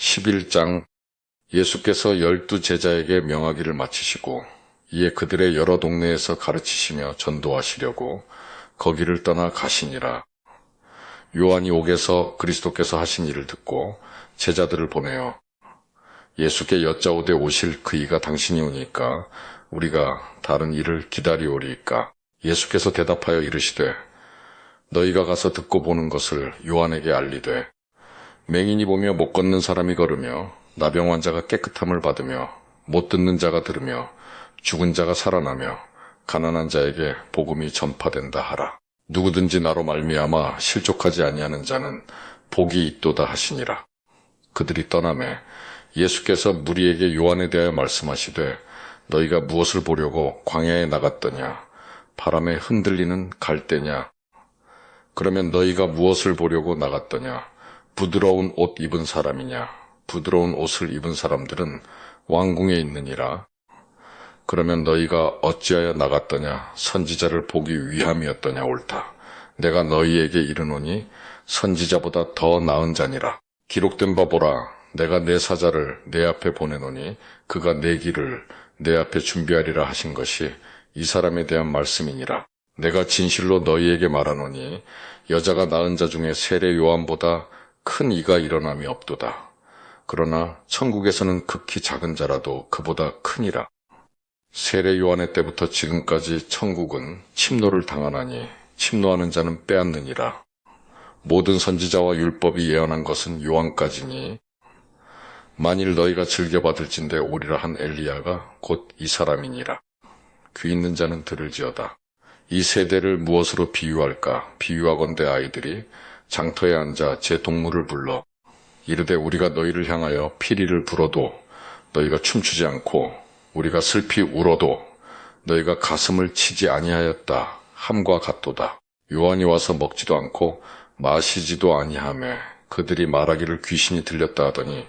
11장. 예수께서 12제자에게 명하기를 마치시고 이에 그들의 여러 동네에서 가르치시며 전도하시려고 거기를 떠나 가시니라. 요한이 옥에서 그리스도께서 하신 일을 듣고 제자들을 보내어 예수께 여짜오되 오실 그이가 당신이 오니까 우리가 다른 일을 기다리오리이까. 예수께서 대답하여 이르시되 너희가 가서 듣고 보는 것을 요한에게 알리되 맹인이 보며 못 걷는 사람이 걸으며 나병 환자가 깨끗함을 받으며 못 듣는 자가 들으며 죽은 자가 살아나며 가난한 자에게 복음이 전파된다 하라. 누구든지 나로 말미암아 실족하지 아니하는 자는 복이 있도다 하시니라. 그들이 떠나매 예수께서 무리에게 요한에 대하여 말씀하시되 너희가 무엇을 보려고 광야에 나갔더냐? 바람에 흔들리는 갈대냐? 그러면 너희가 무엇을 보려고 나갔더냐? 부드러운 옷 입은 사람이냐? 부드러운 옷을 입은 사람들은 왕궁에 있느니라. 그러면 너희가 어찌하여 나갔더냐? 선지자를 보기 위함이었더냐? 옳다. 내가 너희에게 이르노니 선지자보다 더 나은 자니라. 기록된 바 보라. 내가 내 사자를 내 앞에 보내노니 그가 내 길을 내 앞에 준비하리라 하신 것이 이 사람에 대한 말씀이니라. 내가 진실로 너희에게 말하노니 여자가 낳은 자 중에 세례 요한보다 큰 이가 일어남이 없도다. 그러나 천국에서는 극히 작은 자라도 그보다 크니라. 세례 요한의 때부터 지금까지 천국은 침노를 당하나니 침노하는 자는 빼앗느니라. 모든 선지자와 율법이 예언한 것은 요한까지니 만일 너희가 즐겨받을진대 오리라 한 엘리야가 곧 이 사람이니라. 귀 있는 자는 들을지어다. 이 세대를 무엇으로 비유할까? 비유하건대 아이들이 장터에 앉아 제 동물을 불러 이르되 우리가 너희를 향하여 피리를 불어도 너희가 춤추지 않고 우리가 슬피 울어도 너희가 가슴을 치지 아니하였다 함과 같도다. 요한이 와서 먹지도 않고 마시지도 아니하며 그들이 말하기를 귀신이 들렸다 하더니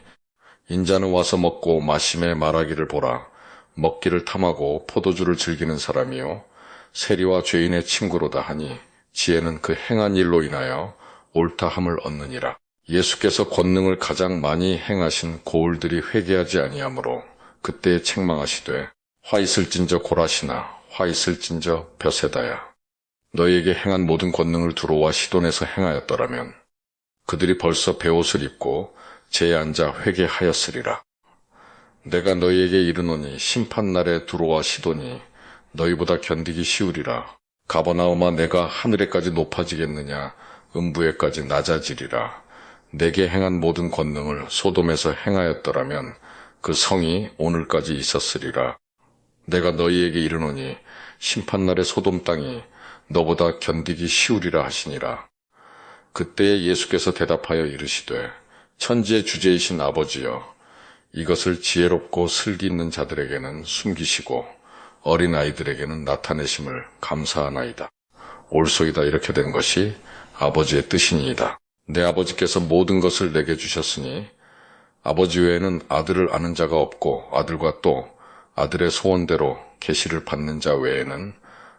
인자는 와서 먹고 마심에 말하기를 보라. 먹기를 탐하고 포도주를 즐기는 사람이요 세리와 죄인의 친구로다 하니 지혜는 그 행한 일로 인하여 옳다함을 얻느니라. 예수께서 권능을 가장 많이 행하신 고을들이 회개하지 아니하므로 그때에 책망하시되 화 있을진저 고라시나 화 있을진저 벼세다야. 너희에게 행한 모든 권능을 두로와 시돈에서 행하였더라면 그들이 벌써 베옷을 입고 제에 앉아 회개하였으리라. 내가 너희에게 이르노니 심판날에 두로와 시돈이 너희보다 견디기 쉬우리라. 가버나움아 내가 하늘에까지 높아지겠느냐? 음부에까지 낮아지리라. 내게 행한 모든 권능을 소돔에서 행하였더라면 그 성이 오늘까지 있었으리라. 내가 너희에게 이르노니 심판날에 소돔 땅이 너보다 견디기 쉬우리라 하시니라. 그때에 예수께서 대답하여 이르시되 천지의 주제이신 아버지여 이것을 지혜롭고 슬기 있는 자들에게는 숨기시고 어린아이들에게는 나타내심을 감사하나이다. 옳소이다. 이렇게 된 것이 아버지의 뜻이니이다. 내 아버지께서 모든 것을 내게 주셨으니 아버지 외에는 아들을 아는 자가 없고 아들과 또 아들의 소원대로 계시를 받는 자 외에는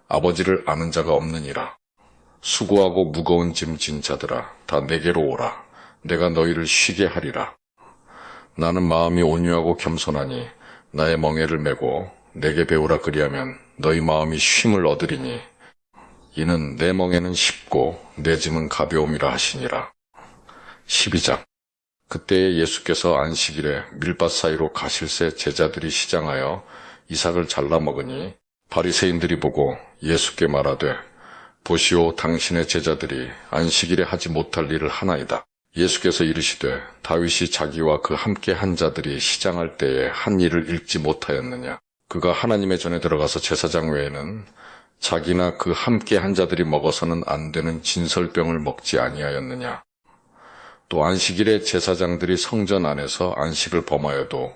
아버지를 아는 자가 없느니라. 수고하고 무거운 짐 진 자들아 다 내게로 오라. 내가 너희를 쉬게 하리라. 나는 마음이 온유하고 겸손하니 나의 멍에를 메고 내게 배우라. 그리하면 너희 마음이 쉼을 얻으리니 이는 내 멍에는 쉽고 내 짐은 가벼움이라 하시니라. 12장. 그때에 예수께서 안식일에 밀밭 사이로 가실새 제자들이 시장하여 이삭을 잘라 먹으니 바리새인들이 보고 예수께 말하되 보시오 당신의 제자들이 안식일에 하지 못할 일을 하나이다. 예수께서 이르시되 다윗이 자기와 그 함께 한 자들이 시장할 때에 한 일을 읽지 못하였느냐? 그가 하나님의 전에 들어가서 제사장 외에는 자기나 그 함께 한 자들이 먹어서는 안 되는 진설병을 먹지 아니하였느냐? 또 안식일에 제사장들이 성전 안에서 안식을 범하여도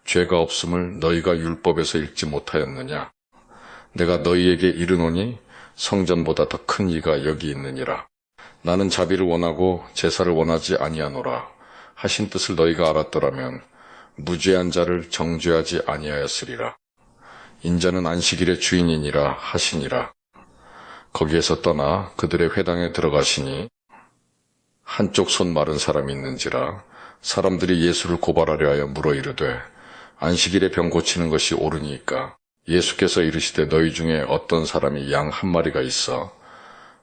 죄가 없음을 너희가 율법에서 읽지 못하였느냐? 내가 너희에게 이르노니 성전보다 더 큰 이가 여기 있느니라. 나는 자비를 원하고 제사를 원하지 아니하노라 하신 뜻을 너희가 알았더라면 무죄한 자를 정죄하지 아니하였으리라. 인자는 안식일의 주인이니라 하시니라. 거기에서 떠나 그들의 회당에 들어가시니 한쪽 손 마른 사람이 있는지라 사람들이 예수를 고발하려 하여 물어 이르되 안식일에 병 고치는 것이 옳으니까? 예수께서 이르시되 너희 중에 어떤 사람이 양 한 마리가 있어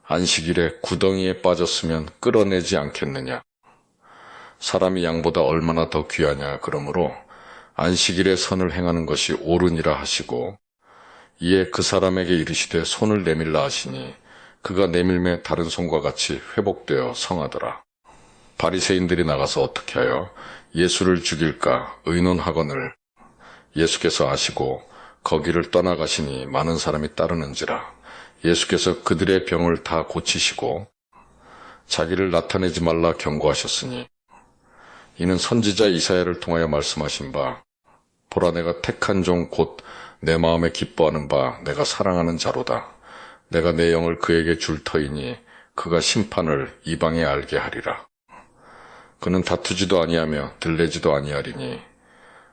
안식일에 구덩이에 빠졌으면 끌어내지 않겠느냐? 사람이 양보다 얼마나 더 귀하냐? 그러므로 안식일에 선을 행하는 것이 옳으니라 하시고 이에 그 사람에게 이르시되 손을 내밀라 하시니 그가 내밀매 다른 손과 같이 회복되어 성하더라. 바리새인들이 나가서 어떻게 하여 예수를 죽일까 의논하거늘 예수께서 아시고 거기를 떠나가시니 많은 사람이 따르는지라. 예수께서 그들의 병을 다 고치시고 자기를 나타내지 말라 경고하셨으니 이는 선지자 이사야를 통하여 말씀하신 바 보라 내가 택한 종 곧 내 마음에 기뻐하는 바 내가 사랑하는 자로다. 내가 내 영을 그에게 줄 터이니 그가 심판을 이방에 알게 하리라. 그는 다투지도 아니하며 들레지도 아니하리니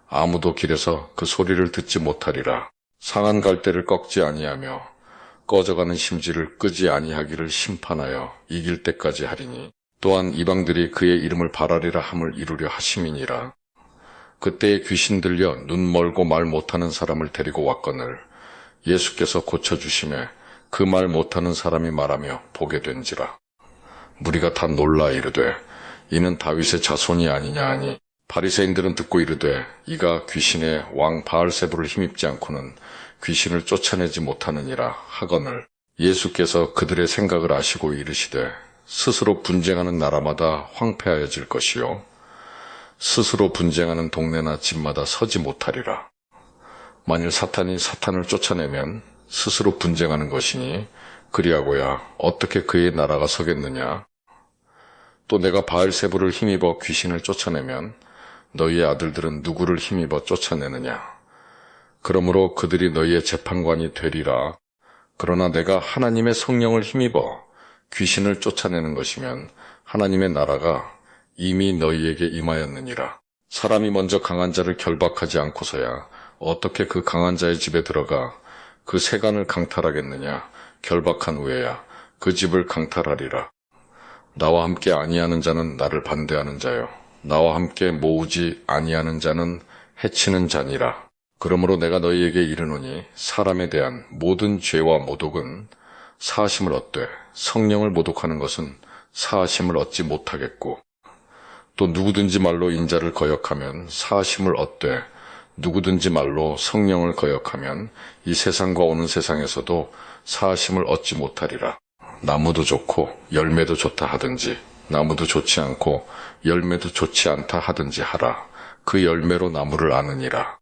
아무도 길에서 그 소리를 듣지 못하리라. 상한 갈대를 꺾지 아니하며 꺼져가는 심지를 끄지 아니하기를 심판하여 이길 때까지 하리니 또한 이방들이 그의 이름을 바라리라 함을 이루려 하심이니라. 그때에 귀신 들려 눈 멀고 말 못하는 사람을 데리고 왔거늘 예수께서 고쳐주심에 그 말 못하는 사람이 말하며 보게 된지라. 무리가 다 놀라 이르되 이는 다윗의 자손이 아니냐 하니 바리새인들은 듣고 이르되 이가 귀신의 왕 바알세부를 힘입지 않고는 귀신을 쫓아내지 못하느니라 하거늘 예수께서 그들의 생각을 아시고 이르시되 스스로 분쟁하는 나라마다 황폐하여질 것이요 스스로 분쟁하는 동네나 집마다 서지 못하리라. 만일 사탄이 사탄을 쫓아내면 스스로 분쟁하는 것이니 그리하고야 어떻게 그의 나라가 서겠느냐. 또 내가 바알세부를 힘입어 귀신을 쫓아내면 너희의 아들들은 누구를 힘입어 쫓아내느냐. 그러므로 그들이 너희의 재판관이 되리라. 그러나 내가 하나님의 성령을 힘입어 귀신을 쫓아내는 것이면 하나님의 나라가 이미 너희에게 임하였느니라. 사람이 먼저 강한 자를 결박하지 않고서야 어떻게 그 강한 자의 집에 들어가 그 세간을 강탈하겠느냐. 결박한 후에야 그 집을 강탈하리라. 나와 함께 아니하는 자는 나를 반대하는 자요 나와 함께 모으지 아니하는 자는 해치는 자니라. 그러므로 내가 너희에게 이르노니 사람에 대한 모든 죄와 모독은 사하심을 얻되 성령을 모독하는 것은 사하심을 얻지 못하겠고 또 누구든지 말로 인자를 거역하면 사하심을 얻되 누구든지 말로 성령을 거역하면 이 세상과 오는 세상에서도 사하심을 얻지 못하리라. 나무도 좋고 열매도 좋다 하든지 나무도 좋지 않고 열매도 좋지 않다 하든지 하라. 그 열매로 나무를 아느니라.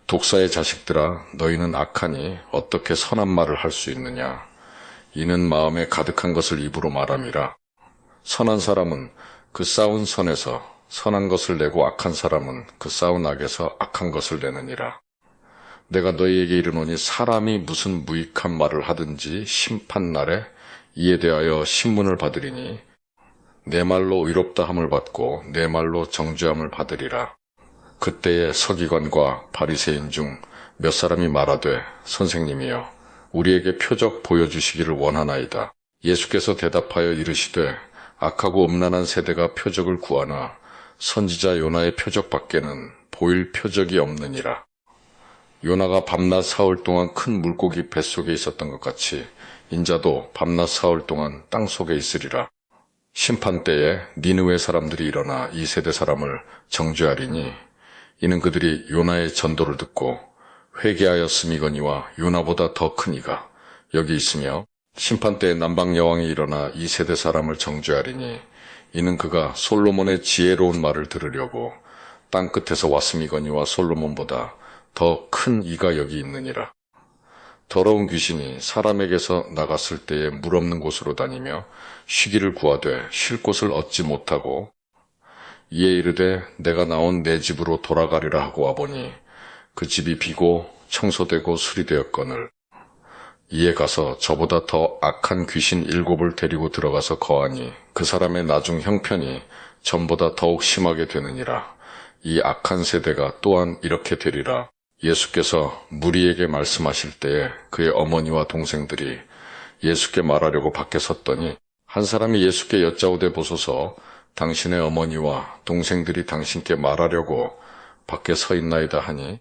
독사의 자식들아 너희는 악하니 어떻게 선한 말을 할 수 있느냐. 이는 마음에 가득한 것을 입으로 말함이라. 선한 사람은 그 쌓은 선에서 선한 것을 내고 악한 사람은 그 쌓은 악에서 악한 것을 내느니라. 내가 너희에게 이르노니 사람이 무슨 무익한 말을 하든지 심판날에 이에 대하여 신문을 받으리니 내 말로 의롭다 함을 받고 내 말로 정죄함을 받으리라. 그때에 서기관과 바리새인 중 몇 사람이 말하되 선생님이여 우리에게 표적 보여주시기를 원하나이다. 예수께서 대답하여 이르시되 악하고 음란한 세대가 표적을 구하나 선지자 요나의 표적밖에는 보일 표적이 없느니라. 요나가 밤낮 사흘 동안 큰 물고기 뱃속에 있었던 것 같이 인자도 밤낮 사흘 동안 땅속에 있으리라. 심판때에 니느웨 사람들이 일어나 이 세대 사람을 정죄하리니 이는 그들이 요나의 전도를 듣고 회개하였음이거니와 요나보다 더 크니가 여기 있으며 심판때에 남방 여왕이 일어나 이 세대 사람을 정죄하리니 이는 그가 솔로몬의 지혜로운 말을 들으려고 땅끝에서 왔음이거니와 솔로몬보다 더 큰 이가 여기 있느니라. 더러운 귀신이 사람에게서 나갔을 때에 물 없는 곳으로 다니며 쉬기를 구하되 쉴 곳을 얻지 못하고 이에 이르되 내가 나온 내 집으로 돌아가리라 하고 와보니 그 집이 비고 청소되고 수리되었거늘 이에 가서 저보다 더 악한 귀신 7을 데리고 들어가서 거하니 그 사람의 나중 형편이 전보다 더욱 심하게 되느니라. 이 악한 세대가 또한 이렇게 되리라. 예수께서 무리에게 말씀하실 때에 그의 어머니와 동생들이 예수께 말하려고 밖에 섰더니 한 사람이 예수께 여짜오되 보소서 당신의 어머니와 동생들이 당신께 말하려고 밖에 서 있나이다 하니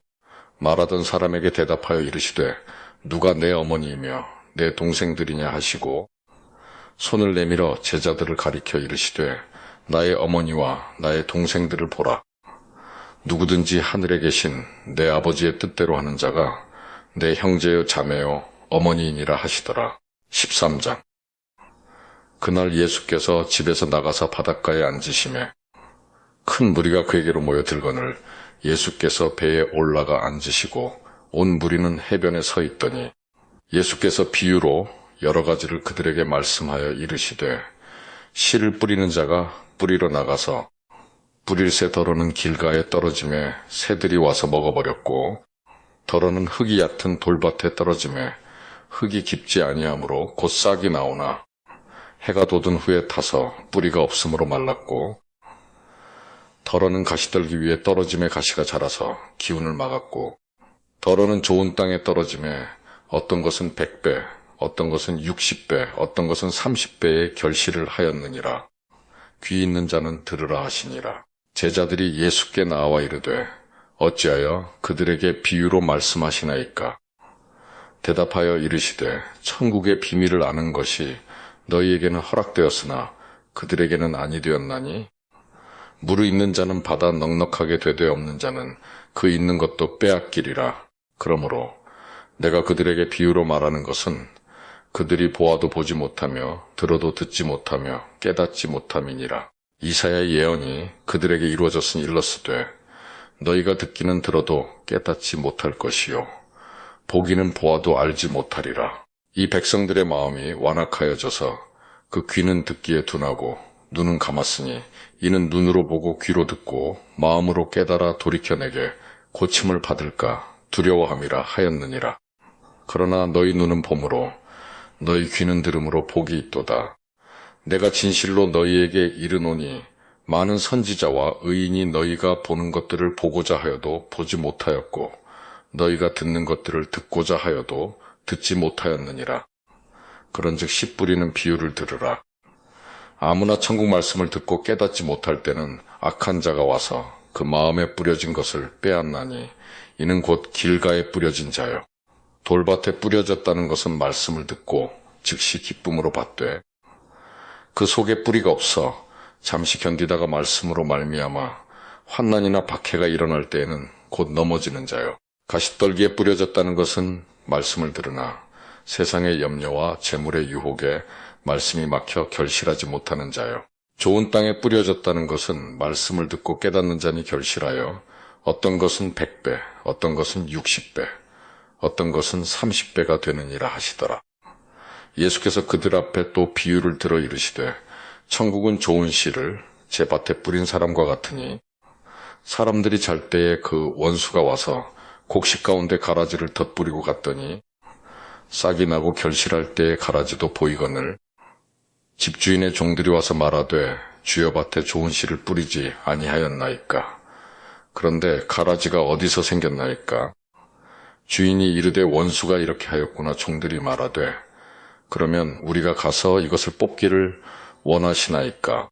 말하던 사람에게 대답하여 이르시되 누가 내 어머니이며 내 동생들이냐 하시고 손을 내밀어 제자들을 가리켜 이르시되 나의 어머니와 나의 동생들을 보라. 누구든지 하늘에 계신 내 아버지의 뜻대로 하는 자가 내 형제요 자매요 어머니이니라 하시더라. 13장. 그날 예수께서 집에서 나가서 바닷가에 앉으시매 큰 무리가 그에게로 모여들거늘 예수께서 배에 올라가 앉으시고 온 무리는 해변에 서 있더니 예수께서 비유로 여러 가지를 그들에게 말씀하여 이르시되 씨를 뿌리는 자가 뿌리러 나가서 뿌릴 새 더러는 길가에 떨어짐에 새들이 와서 먹어버렸고 더러는 흙이 얕은 돌밭에 떨어짐에 흙이 깊지 아니하므로 곧 싹이 나오나 해가 돋은 후에 타서 뿌리가 없으므로 말랐고 더러는 가시떨기 위에 떨어짐에 가시가 자라서 기운을 막았고 더러는 좋은 땅에 떨어짐에 어떤 것은 100배, 어떤 것은 60배, 어떤 것은 30배의 결실을 하였느니라. 귀 있는 자는 들으라 하시니라. 제자들이 예수께 나와 이르되 어찌하여 그들에게 비유로 말씀하시나이까? 대답하여 이르시되 천국의 비밀을 아는 것이 너희에게는 허락되었으나 그들에게는 아니 되었나니 물을 있는 자는 받아 넉넉하게 되되 없는 자는 그 있는 것도 빼앗기리라. 그러므로 내가 그들에게 비유로 말하는 것은 그들이 보아도 보지 못하며 들어도 듣지 못하며 깨닫지 못함이니라. 이사야의 예언이 그들에게 이루어졌으니 일렀으되 너희가 듣기는 들어도 깨닫지 못할 것이요 보기는 보아도 알지 못하리라. 이 백성들의 마음이 완악하여져서 그 귀는 듣기에 둔하고 눈은 감았으니 이는 눈으로 보고 귀로 듣고 마음으로 깨달아 돌이켜내게 고침을 받을까 두려워함이라 하였느니라. 그러나 너희 눈은 봄으로 너희 귀는 들음으로 복이 있도다. 내가 진실로 너희에게 이르노니 많은 선지자와 의인이 너희가 보는 것들을 보고자 하여도 보지 못하였고 너희가 듣는 것들을 듣고자 하여도 듣지 못하였느니라. 그런즉 씨 뿌리는 비유를 들으라. 아무나 천국 말씀을 듣고 깨닫지 못할 때는 악한 자가 와서 그 마음에 뿌려진 것을 빼앗나니 이는 곧 길가에 뿌려진 자요. 돌밭에 뿌려졌다는 것은 말씀을 듣고 즉시 기쁨으로 받되 그 속에 뿌리가 없어 잠시 견디다가 말씀으로 말미암아 환난이나 박해가 일어날 때에는 곧 넘어지는 자요. 가시떨기에 뿌려졌다는 것은 말씀을 들으나 세상의 염려와 재물의 유혹에 말씀이 막혀 결실하지 못하는 자요. 좋은 땅에 뿌려졌다는 것은 말씀을 듣고 깨닫는 자니 결실하여 어떤 것은 100배, 어떤 것은 60배, 어떤 것은 30배가 되느니라 하시더라. 예수께서 그들 앞에 또 비유를 들어 이르시되 천국은 좋은 씨를 제 밭에 뿌린 사람과 같으니 사람들이 잘 때에 그 원수가 와서 곡식 가운데 가라지를 덧뿌리고 갔더니 싹이 나고 결실할 때에 가라지도 보이거늘 집주인의 종들이 와서 말하되 주여 밭에 좋은 씨를 뿌리지 아니하였나이까? 그런데 가라지가 어디서 생겼나이까? 주인이 이르되 원수가 이렇게 하였구나. 종들이 말하되 그러면 우리가 가서 이것을 뽑기를 원하시나이까?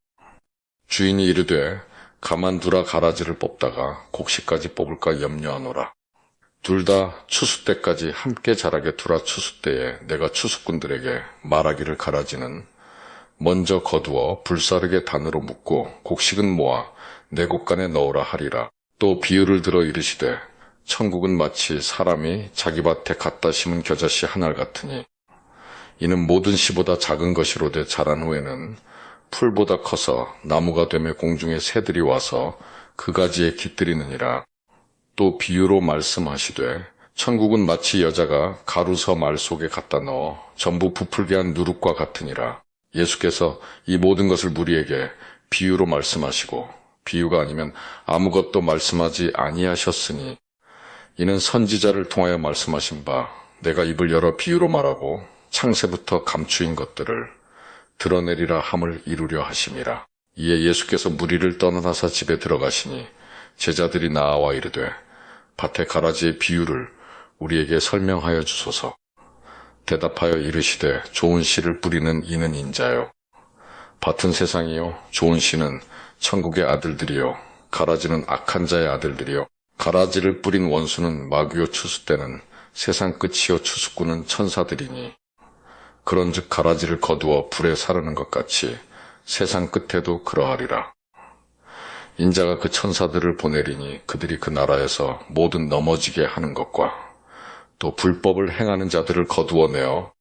주인이 이르되 가만두라. 가라지를 뽑다가 곡식까지 뽑을까 염려하노라. 둘 다 추수 때까지 함께 자라게 두라. 추수 때에 내가 추수꾼들에게 말하기를 가라지는 먼저 거두어 불사르게 단으로 묶고 곡식은 모아 내 곳간에 넣으라 하리라. 또 비유를 들어 이르시되 천국은 마치 사람이 자기 밭에 갖다 심은 겨자씨 한 알 같으니 이는 모든 씨보다 작은 것이로되 자란 후에는 풀보다 커서 나무가 되며 공중에 새들이 와서 그 가지에 깃들이느니라. 또 비유로 말씀하시되 천국은 마치 여자가 가루서 말 속에 갖다 넣어 전부 부풀게 한 누룩과 같으니라. 예수께서 이 모든 것을 무리에게 비유로 말씀하시고 비유가 아니면 아무것도 말씀하지 아니하셨으니 이는 선지자를 통하여 말씀하신 바 내가 입을 열어 비유로 말하고 창세부터 감추인 것들을 드러내리라 함을 이루려 하심이라. 이에 예수께서 무리를 떠나서 집에 들어가시니 제자들이 나와 이르되 밭의 가라지의 비유를 우리에게 설명하여 주소서. 대답하여 이르시되 좋은 씨를 뿌리는 이는 인자요 밭은 세상이요 좋은 씨는 천국의 아들들이요 가라지는 악한 자의 아들들이요 가라지를 뿌린 원수는 마귀요 추수때는 세상 끝이요 추수꾼은 천사들이니 그런즉 가라지를 거두어 불에 사르는 것 같이 세상 끝에도 그러하리라. 인자가 그 천사들을 보내리니 그들이 그 나라에서 모든 넘어지게 하는 것과 또 불법을 행하는 자들을 거두어내어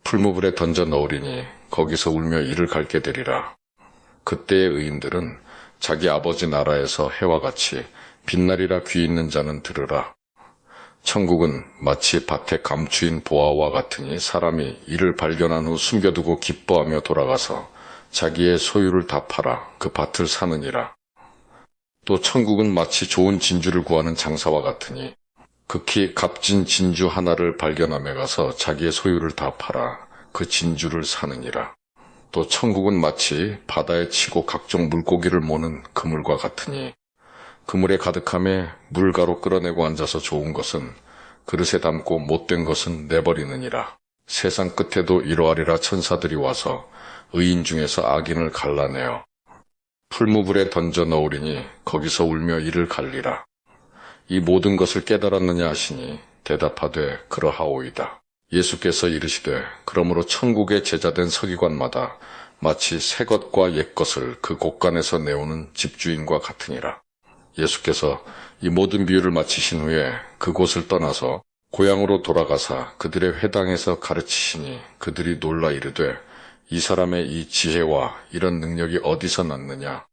풀무불에 던져 넣으리니 거기서 울며 이를 갈게 되리라. 그때의 의인들은 자기 아버지 나라에서 해와 같이 빛나리라. 귀 있는 자는 들으라. 천국은 마치 밭에 감추인 보화와 같으니 사람이 이를 발견한 후 숨겨두고 기뻐하며 돌아가서 자기의 소유를 다 팔아 그 밭을 사느니라. 또 천국은 마치 좋은 진주를 구하는 장사와 같으니 극히 값진 진주 하나를 발견함에 가서 자기의 소유를 다 팔아 그 진주를 사느니라. 또 천국은 마치 바다에 치고 각종 물고기를 모는 그물과 같으니 그물에 가득함에 물가로 끌어내고 앉아서 좋은 것은 그릇에 담고 못된 것은 내버리느니라. 세상 끝에도 이러하리라. 천사들이 와서 의인 중에서 악인을 갈라내어 풀무불에 던져 넣으리니 거기서 울며 이를 갈리라. 이 모든 것을 깨달았느냐 하시니 대답하되 그러하오이다. 예수께서 이르시되 그러므로 천국의 제자된 서기관마다 마치 새 것과 옛 것을 그 곳간에서 내오는 집주인과 같으니라. 예수께서 이 모든 비유를 마치신 후에 그곳을 떠나서 고향으로 돌아가사 그들의 회당에서 가르치시니 그들이 놀라 이르되 이 사람의 이 지혜와 이런 능력이 어디서 났느냐?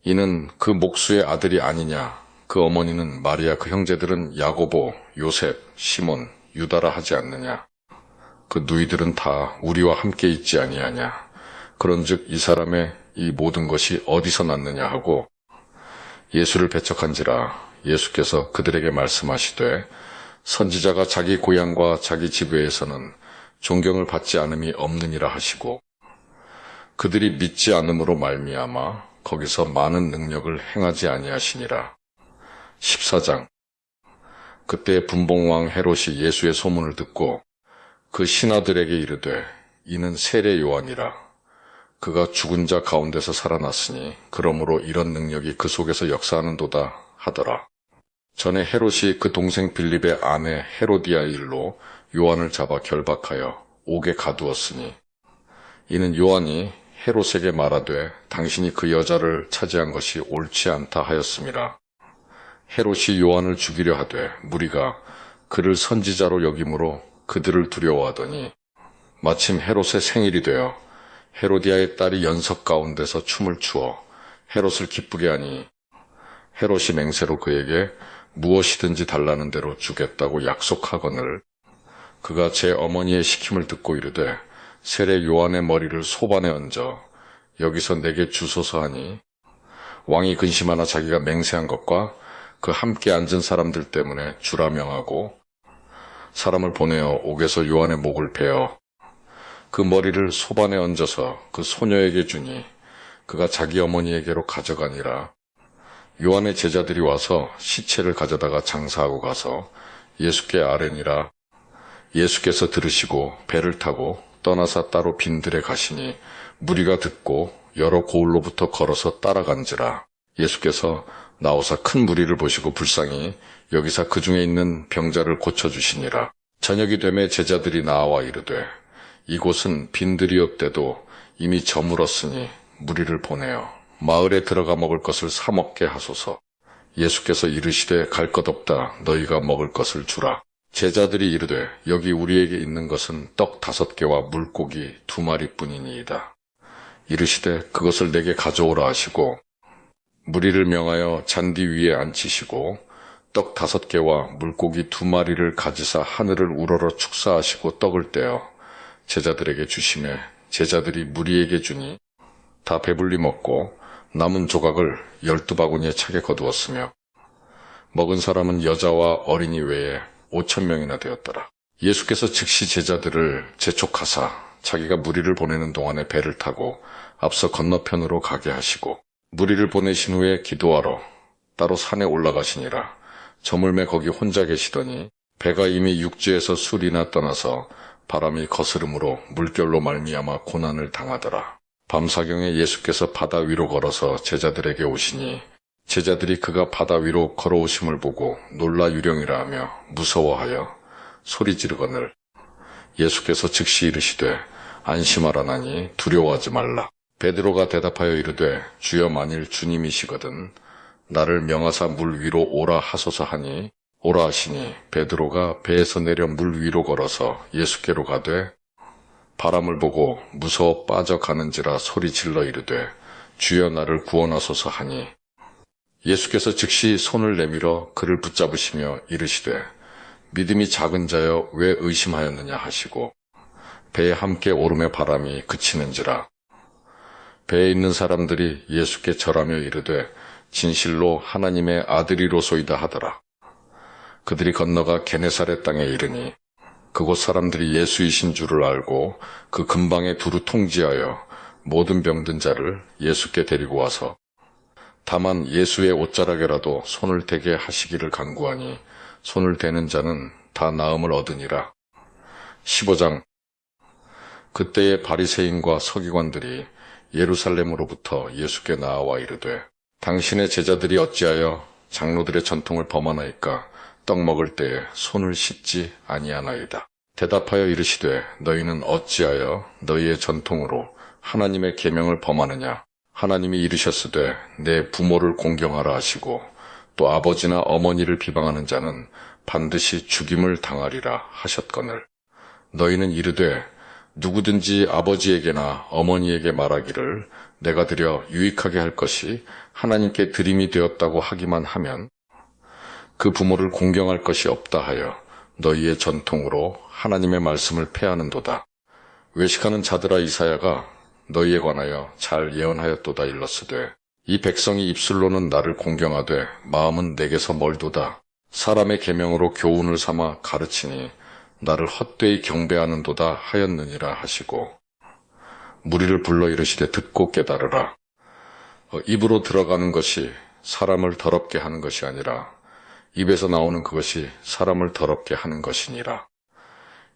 이는 그 목수의 아들이 아니냐? 그 어머니는 마리아, 그 형제들은 야고보, 요셉, 시몬, 유다라 하지 않느냐? 그 누이들은 다 우리와 함께 있지 아니하냐? 그런즉 이 사람의 이 모든 것이 어디서 났느냐 하고 예수를 배척한지라. 예수께서 그들에게 말씀하시되 선지자가 자기 고향과 자기 집 외에서는 존경을 받지 않음이 없느니라 하시고 그들이 믿지 않음으로 말미암아 거기서 많은 능력을 행하지 아니하시니라. 14장. 그때 분봉왕 헤롯이 예수의 소문을 듣고 그 신하들에게 이르되 이는 세례 요한이라. 그가 죽은 자 가운데서 살아났으니 그러므로 이런 능력이 그 속에서 역사하는도다 하더라. 전에 헤롯이 그 동생 빌립의 아내 헤로디아 일로 요한을 잡아 결박하여 옥에 가두었으니 이는 요한이 헤롯에게 말하되 당신이 그 여자를 차지한 것이 옳지 않다 하였음이라. 헤롯이 요한을 죽이려 하되 무리가 그를 선지자로 여김으로 그들을 두려워하더니 마침 헤롯의 생일이 되어 헤로디아의 딸이 연석 가운데서 춤을 추어 헤롯을 기쁘게 하니 헤롯이 맹세로 그에게 무엇이든지 달라는 대로 주겠다고 약속하거늘 그가 제 어머니의 시킴을 듣고 이르되 세례 요한의 머리를 소반에 얹어 여기서 내게 주소서 하니 왕이 근심하나 자기가 맹세한 것과 그 함께 앉은 사람들 때문에 주라 명하고 사람을 보내어 옥에서 요한의 목을 베어 그 머리를 소반에 얹어서 그 소녀에게 주니 그가 자기 어머니에게로 가져가니라. 요한의 제자들이 와서 시체를 가져다가 장사하고 가서 예수께 아뢰니라. 예수께서 들으시고 배를 타고 떠나사 따로 빈들에 가시니 무리가 듣고 여러 고을로부터 걸어서 따라간지라. 예수께서 나오사 큰 무리를 보시고 불쌍히 여기사 그 중에 있는 병자를 고쳐주시니라. 저녁이 되매 제자들이 나와 이르되 이곳은 빈들이었대도 이미 저물었으니 무리를 보내어 마을에 들어가 먹을 것을 사 먹게 하소서. 예수께서 이르시되 갈 것 없다. 너희가 먹을 것을 주라. 제자들이 이르되 여기 우리에게 있는 것은 떡 5개와 물고기 2마리뿐이니이다. 이르시되 그것을 내게 가져오라 하시고 무리를 명하여 잔디 위에 앉히시고 떡 5개와 물고기 2마리를 가지사 하늘을 우러러 축사하시고 떡을 떼어 제자들에게 주시매 제자들이 무리에게 주니 다 배불리 먹고 남은 조각을 12바구니에 차게 거두었으며 먹은 사람은 여자와 어린이 외에 5,000명이나 되었더라. 예수께서 즉시 제자들을 재촉하사 자기가 무리를 보내는 동안에 배를 타고 앞서 건너편으로 가게 하시고 무리를 보내신 후에 기도하러 따로 산에 올라가시니라. 저물매 거기 혼자 계시더니 배가 이미 육지에서 술이나 떠나서 바람이 거스름으로 물결로 말미암아 고난을 당하더라. 밤사경에 예수께서 바다 위로 걸어서 제자들에게 오시니 제자들이 그가 바다 위로 걸어오심을 보고 놀라 유령이라 하며 무서워하여 소리 지르거늘 예수께서 즉시 이르시되 안심하라나니 두려워하지 말라. 베드로가 대답하여 이르되 주여 만일 주님이시거든 나를 명하사 물 위로 오라 하소서 하니 오라 하시니 베드로가 배에서 내려 물 위로 걸어서 예수께로 가되 바람을 보고 무서워 빠져가는지라 소리 질러 이르되 주여 나를 구원하소서 하니 예수께서 즉시 손을 내밀어 그를 붙잡으시며 이르시되 믿음이 작은 자여 왜 의심하였느냐 하시고 배에 함께 오름의 바람이 그치는지라. 배에 있는 사람들이 예수께 절하며 이르되 진실로 하나님의 아들이로소이다 하더라. 그들이 건너가 게네사렛 땅에 이르니 그곳 사람들이 예수이신 줄을 알고 그 근방에 두루 통지하여 모든 병든 자를 예수께 데리고 와서 다만 예수의 옷자락에라도 손을 대게 하시기를 간구하니 손을 대는 자는 다 나음을 얻으니라. 15장. 그때의 바리새인과 서기관들이 예루살렘으로부터 예수께 나와 이르되 당신의 제자들이 어찌하여 장로들의 전통을 범하나이까 떡 먹을 때에 손을 씻지 아니하나이다. 대답하여 이르시되 너희는 어찌하여 너희의 전통으로 하나님의 계명을 범하느냐. 하나님이 이르셨으되 내 부모를 공경하라 하시고 또 아버지나 어머니를 비방하는 자는 반드시 죽임을 당하리라 하셨거늘 너희는 이르되 누구든지 아버지에게나 어머니에게 말하기를 내가 드려 유익하게 할 것이 하나님께 드림이 되었다고 하기만 하면 그 부모를 공경할 것이 없다 하여 너희의 전통으로 하나님의 말씀을 폐하는도다. 외식하는 자들아 이사야가 너희에 관하여 잘 예언하였도다 일렀으되 이 백성이 입술로는 나를 공경하되 마음은 내게서 멀도다. 사람의 계명으로 교훈을 삼아 가르치니 나를 헛되이 경배하는도다 하였느니라 하시고 무리를 불러 이르시되 듣고 깨달으라. 입으로 들어가는 것이 사람을 더럽게 하는 것이 아니라 입에서 나오는 그것이 사람을 더럽게 하는 것이니라.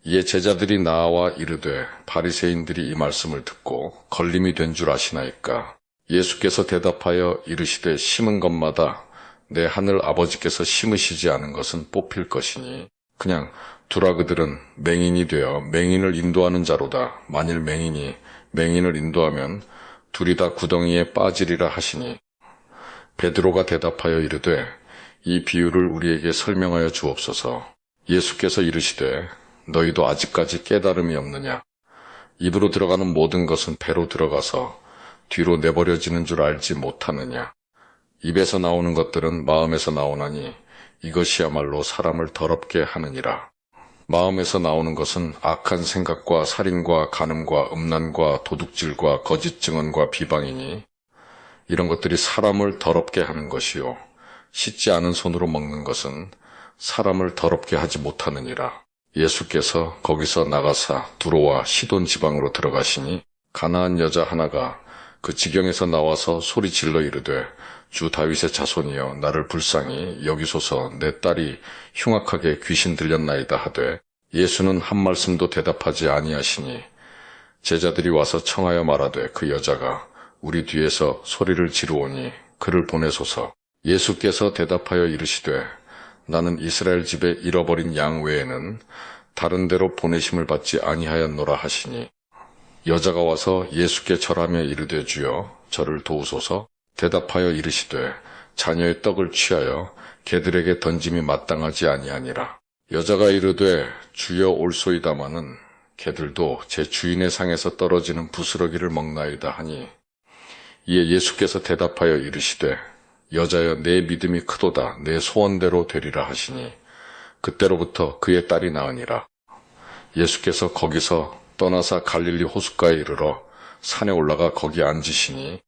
이에 제자들이 나와 이르되 바리새인들이 이 말씀을 듣고 걸림이 된 줄 아시나이까. 예수께서 대답하여 이르시되 심은 것마다 내 하늘 아버지께서 심으시지 않은 것은 뽑힐 것이니 그냥 두라. 그들은 맹인이 되어 맹인을 인도하는 자로다. 만일 맹인이 맹인을 인도하면 둘이 다 구덩이에 빠지리라 하시니 베드로가 대답하여 이르되 이 비유를 우리에게 설명하여 주옵소서. 예수께서 이르시되 너희도 아직까지 깨달음이 없느냐. 입으로 들어가는 모든 것은 배로 들어가서 뒤로 내버려지는 줄 알지 못하느냐. 입에서 나오는 것들은 마음에서 나오나니 이것이야말로 사람을 더럽게 하느니라. 마음에서 나오는 것은 악한 생각과 살인과 간음과 음란과 도둑질과 거짓 증언과 비방이니 이런 것들이 사람을 더럽게 하는 것이요 씻지 않은 손으로 먹는 것은 사람을 더럽게 하지 못하느니라. 예수께서 거기서 나가사 두로와 시돈 지방으로 들어가시니 가나안 여자 하나가 그 지경에서 나와서 소리 질러 이르되 주 다윗의 자손이여 나를 불쌍히 여기소서. 내 딸이 흉악하게 귀신 들렸나이다 하되 예수는 한 말씀도 대답하지 아니하시니 제자들이 와서 청하여 말하되 그 여자가 우리 뒤에서 소리를 지르오니 그를 보내소서. 예수께서 대답하여 이르시되 나는 이스라엘 집에 잃어버린 양 외에는 다른 데로 보내심을 받지 아니하였노라 하시니 여자가 와서 예수께 절하며 이르되 주여 저를 도우소서. 대답하여 이르시되 자녀의 떡을 취하여 개들에게 던짐이 마땅하지 아니하니라. 여자가 이르되 주여 올소이다마는 개들도 제 주인의 상에서 떨어지는 부스러기를 먹나이다 하니 이에 예수께서 대답하여 이르시되 여자여 내 믿음이 크도다. 내 소원대로 되리라 하시니 그때로부터 그의 딸이 나으니라. 예수께서 거기서 떠나사 갈릴리 호숫가에 이르러 산에 올라가 거기 앉으시니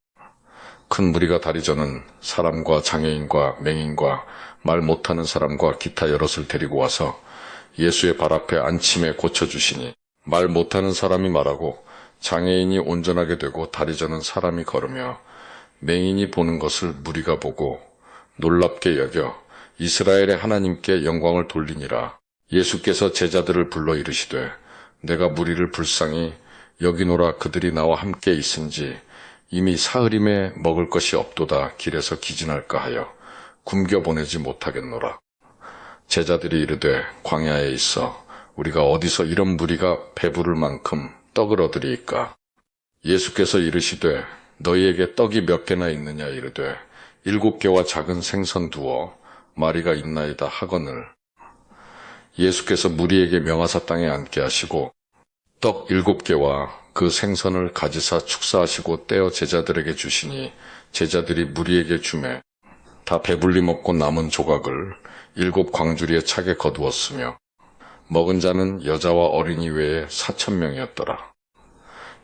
큰 무리가 다리저는 사람과 장애인과 맹인과 말 못하는 사람과 기타 여럿을 데리고 와서 예수의 발 앞에 앉힘에 고쳐주시니 말 못하는 사람이 말하고 장애인이 온전하게 되고 다리저는 사람이 걸으며 맹인이 보는 것을 무리가 보고 놀랍게 여겨 이스라엘의 하나님께 영광을 돌리니라. 예수께서 제자들을 불러 이르시되 내가 무리를 불쌍히 여기노라 그들이 나와 함께 있은지 이미 사흘임에 먹을 것이 없도다 길에서 기진할까 하여 굶겨 보내지 못하겠노라. 제자들이 이르되 광야에 있어 우리가 어디서 이런 무리가 배부를 만큼 떡을 얻으리이까. 예수께서 이르시되 너희에게 떡이 몇 개나 있느냐 이르되 7개와 작은 생선 두어 마리가 있나이다 하거늘. 예수께서 무리에게 명하사 땅에 앉게 하시고 떡 7개와 그 생선을 가지사 축사하시고 떼어 제자들에게 주시니 제자들이 무리에게 주매 다 배불리 먹고 남은 조각을 7 광주리에 차게 거두었으며 먹은 자는 여자와 어린이 외에 4,000명이었더라.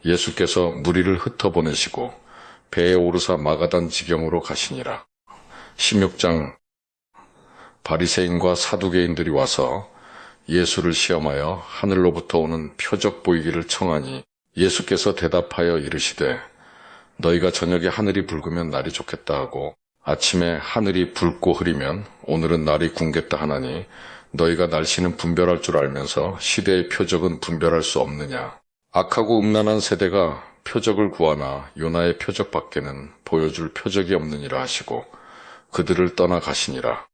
예수께서 무리를 흩어보내시고 배에 오르사 마가단 지경으로 가시니라. 16장. 바리새인과 사두개인들이 와서 예수를 시험하여 하늘로부터 오는 표적 보이기를 청하니 예수께서 대답하여 이르시되 너희가 저녁에 하늘이 붉으면 날이 좋겠다 하고 아침에 하늘이 붉고 흐리면 오늘은 날이 굳겠다 하나니 너희가 날씨는 분별할 줄 알면서 시대의 표적은 분별할 수 없느냐. 악하고 음란한 세대가 표적을 구하나 요나의 표적밖에는 보여줄 표적이 없느니라 하시고 그들을 떠나 가시니라.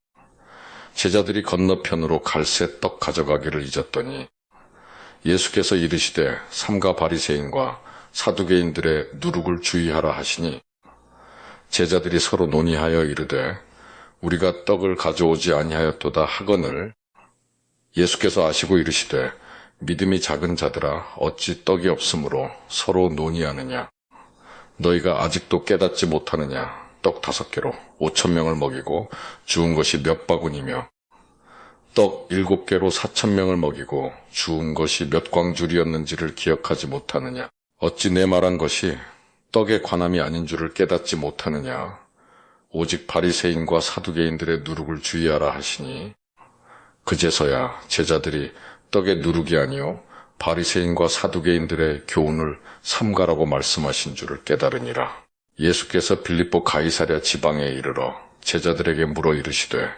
제자들이 건너편으로 갈새 떡 가져가기를 잊었더니 예수께서 이르시되 삼가 바리새인과 사두개인들의 누룩을 주의하라 하시니 제자들이 서로 논의하여 이르되 우리가 떡을 가져오지 아니하였도다 하거늘. 예수께서 아시고 이르시되 믿음이 작은 자들아 어찌 떡이 없으므로 서로 논의하느냐. 너희가 아직도 깨닫지 못하느냐. 떡 5개로 5,000명을 먹이고 주운 것이 몇 바구니며 떡 7개로 4,000명을 먹이고 주운 것이 몇 광줄이었는지를 기억하지 못하느냐. 어찌 내 말한 것이 떡에 관함이 아닌 줄을 깨닫지 못하느냐. 오직 바리새인과 사두개인들의 누룩을 주의하라 하시니 그제서야 제자들이 떡의 누룩이 아니요 바리새인과 사두개인들의 교훈을 삼가라고 말씀하신 줄을 깨달으니라. 예수께서 빌립보 가이사랴 지방에 이르러 제자들에게 물어 이르시되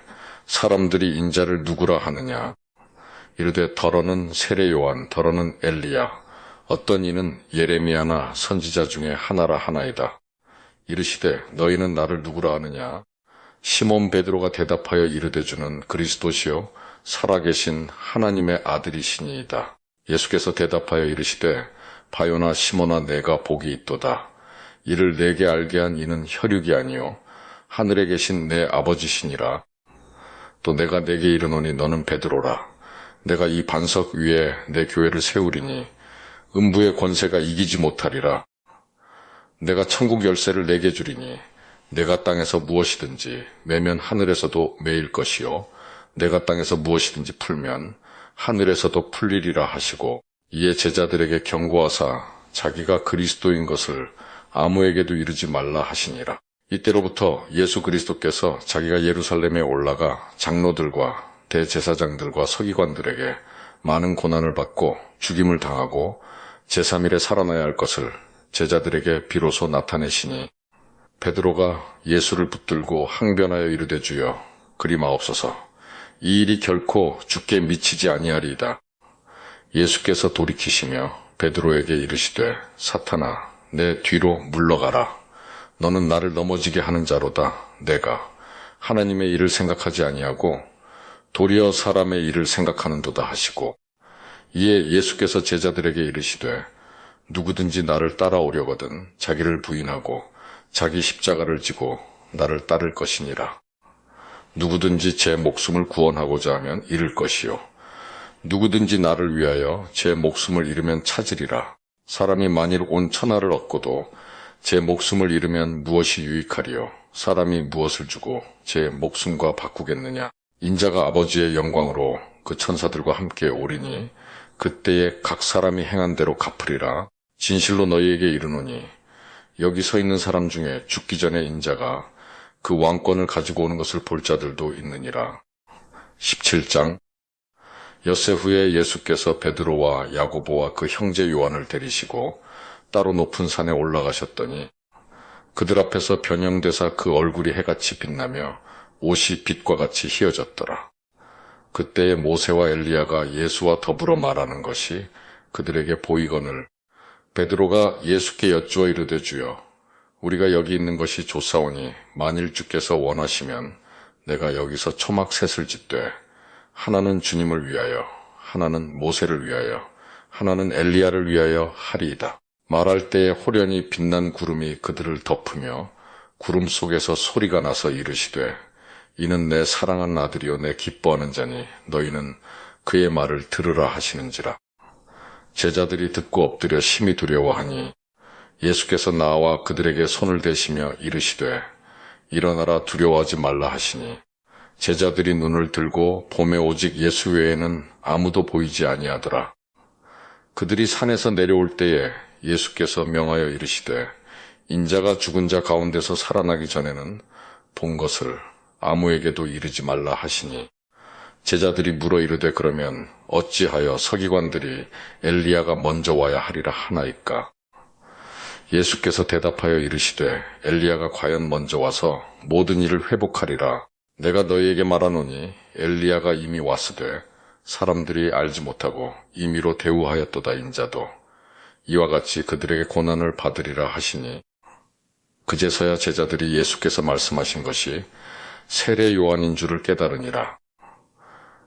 사람들이 인자를 누구라 하느냐. 이르되 더러는 세례 요한, 더러는 엘리야, 어떤 이는 예레미야나 선지자 중에 하나라 하나이다. 이르시되 너희는 나를 누구라 하느냐. 시몬 베드로가 대답하여 이르되 주는 그리스도시요 살아계신 하나님의 아들이시니이다. 예수께서 대답하여 이르시되 바요나 시몬아 내가 복이 있도다. 이를 내게 알게 한 이는 혈육이 아니요 하늘에 계신 내 아버지시니라. 또 내가 내게 이르노니 너는 베드로라. 내가 이 반석 위에 내 교회를 세우리니 음부의 권세가 이기지 못하리라. 내가 천국 열쇠를 내게 주리니 내가 땅에서 무엇이든지 매면 하늘에서도 매일 것이요 내가 땅에서 무엇이든지 풀면 하늘에서도 풀리리라 하시고 이에 제자들에게 경고하사 자기가 그리스도인 것을 아무에게도 이르지 말라 하시니라. 이때로부터 예수 그리스도께서 자기가 예루살렘에 올라가 장로들과 대제사장들과 서기관들에게 많은 고난을 받고 죽임을 당하고 제3일에 살아나야 할 것을 제자들에게 비로소 나타내시니 베드로가 예수를 붙들고 항변하여 이르되 주여 그리 마옵소서. 이 일이 결코 주께 미치지 아니하리이다. 예수께서 돌이키시며 베드로에게 이르시되 사탄아 내 뒤로 물러가라. 너는 나를 넘어지게 하는 자로다. 내가 하나님의 일을 생각하지 아니하고 도리어 사람의 일을 생각하는도다 하시고 이에 예수께서 제자들에게 이르시되 누구든지 나를 따라오려거든 자기를 부인하고 자기 십자가를 지고 나를 따를 것이니라. 누구든지 제 목숨을 구원하고자 하면 잃을 것이요 누구든지 나를 위하여 제 목숨을 잃으면 찾으리라. 사람이 만일 온 천하를 얻고도 제 목숨을 잃으면 무엇이 유익하리요. 사람이 무엇을 주고 제 목숨과 바꾸겠느냐. 인자가 아버지의 영광으로 그 천사들과 함께 오리니 그때에 각 사람이 행한 대로 갚으리라. 진실로 너희에게 이르노니 여기 서 있는 사람 중에 죽기 전에 인자가 그 왕권을 가지고 오는 것을 볼 자들도 있느니라. 17장. 엿새 후에 예수께서 베드로와 야고보와 그 형제 요한을 데리시고 따로 높은 산에 올라가셨더니 그들 앞에서 변형되사 그 얼굴이 해같이 빛나며 옷이 빛과 같이 희어졌더라. 그때에 모세와 엘리야가 예수와 더불어 말하는 것이 그들에게 보이거늘 베드로가 예수께 여쭈어 이르되 주여 우리가 여기 있는 것이 좋사오니 만일 주께서 원하시면 내가 여기서 초막 셋을 짓되 하나는 주님을 위하여 하나는 모세를 위하여 하나는 엘리야를 위하여 하리이다. 말할 때에 호련히 빛난 구름이 그들을 덮으며 구름 속에서 소리가 나서 이르시되 이는 내 사랑한 아들이요 내 기뻐하는 자니 너희는 그의 말을 들으라 하시는지라. 제자들이 듣고 엎드려 심히 두려워하니 예수께서 나와 그들에게 손을 대시며 이르시되 일어나라 두려워하지 말라 하시니 제자들이 눈을 들고 봄에 오직 예수 외에는 아무도 보이지 아니하더라. 그들이 산에서 내려올 때에 예수께서 명하여 이르시되 인자가 죽은 자 가운데서 살아나기 전에는 본 것을 아무에게도 이르지 말라 하시니 제자들이 물어 이르되 그러면 어찌하여 서기관들이 엘리야가 먼저 와야 하리라 하나이까? 예수께서 대답하여 이르시되 엘리야가 과연 먼저 와서 모든 일을 회복하리라. 내가 너희에게 말하노니 엘리야가 이미 왔으되 사람들이 알지 못하고 임의로 대우하였도다. 인자도 이와 같이 그들에게 고난을 받으리라 하시니 그제서야 제자들이 예수께서 말씀하신 것이 세례 요한인 줄을 깨달으니라.